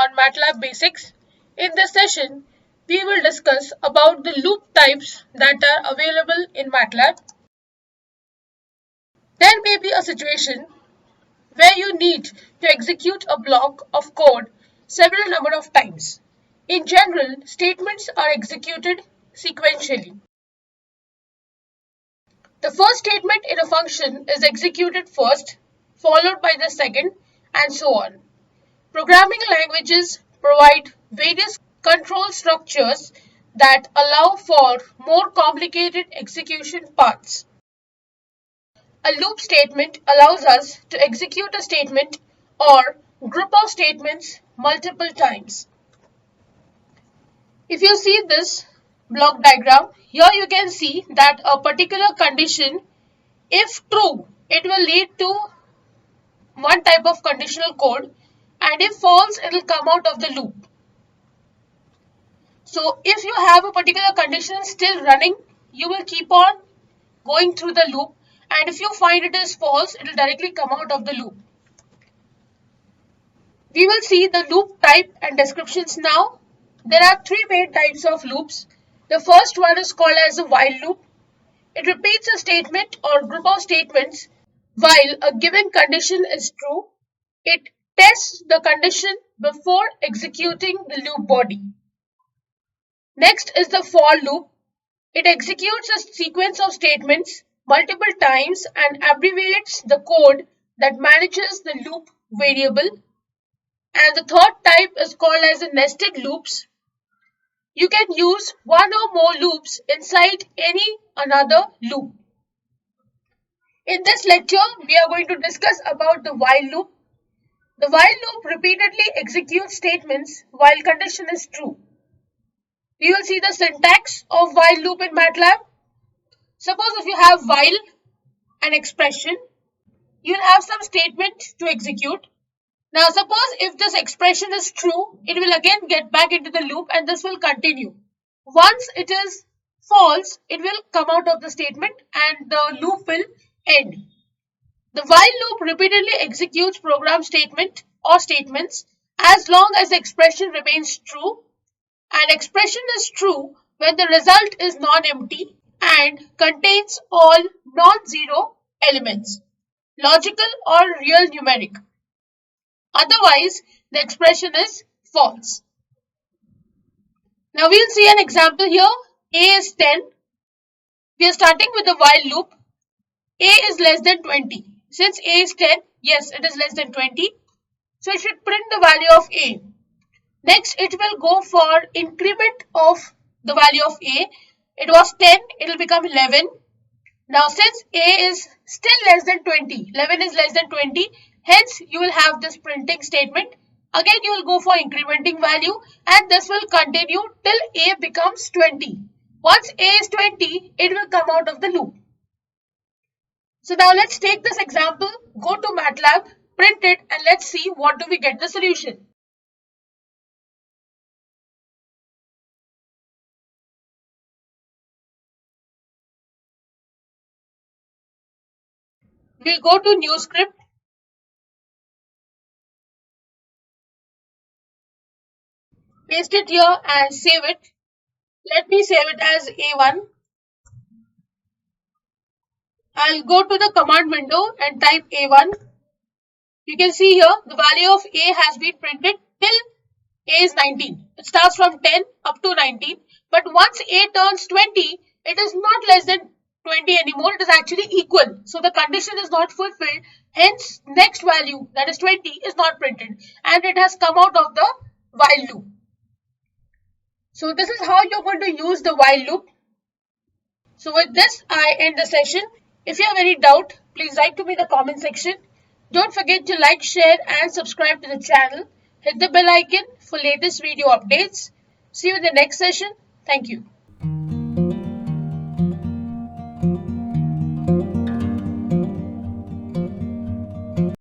on MATLAB basics. In this session, we will discuss about the loop types that are available in MATLAB. There may be a situation where you need to execute a block of code several number of times. In general, statements are executed sequentially. The first statement in a function is executed first, followed by the second, and so on. Programming languages provide various control structures that allow for more complicated execution paths. A loop statement allows us to execute a statement or group of statements multiple times. If you see this block diagram, here you can see that a particular condition, if true, it will lead to one type of conditional code, and if false, it will come out of the loop. So if you have a particular condition still running, you will keep on going through the loop, and if you find it is false, it will directly come out of the loop. We will see the loop type and descriptions now. There are three main types of loops. The first one is called as a while loop. It repeats a statement or group of statements while a given condition is true. It tests the condition before executing the loop body. Next is the for loop. It executes a sequence of statements multiple times and abbreviates the code that manages the loop variable. And the third type is called as the nested loops. You can use one or more loops inside any another loop. In this lecture, we are going to discuss about the while loop. The while loop repeatedly executes statements while condition is true. We will see the syntax of while loop in MATLAB. Suppose if you have while an expression, you will have some statement to execute. Now suppose if this expression is true, it will again get back into the loop and this will continue. Once it is false, it will come out of the statement and the loop will end. The while loop repeatedly executes program statement or statements as long as the expression remains true. An expression is true when the result is non-empty and contains all non-zero elements, logical or real numeric. Otherwise, the expression is false. Now we will see an example here. A is 10. We are starting with the while loop. A is less than 20. Since A is 10, yes, it is less than 20. So it should print the value of A. Next, it will go for increment of the value of A. It was 10, it will become 11. Now since A is still less than 20, 11 is less than 20, hence you will have this printing statement. Again you will go for incrementing value and this will continue till A becomes 20. Once A is 20, it will come out of the loop. So now let's take this example, go to MATLAB, print it, and let's see what do we get the solution. We'll go to new script. Paste it here and save it. Let me save it as A1. I'll go to the command window and type A1. You can see here the value of A has been printed till A is 19. It starts from 10 up to 19. But once A turns 20, it is not less than 20 anymore. It is actually equal. So the condition is not fulfilled. Hence, next value, that is 20, is not printed. And it has come out of the while loop. So this is how you're going to use the while loop. So with this, I end the session. If you have any doubt, please write to me in the comment section. Don't forget to like, share and subscribe to the channel. Hit the bell icon for latest video updates. See you in the next session. Thank you.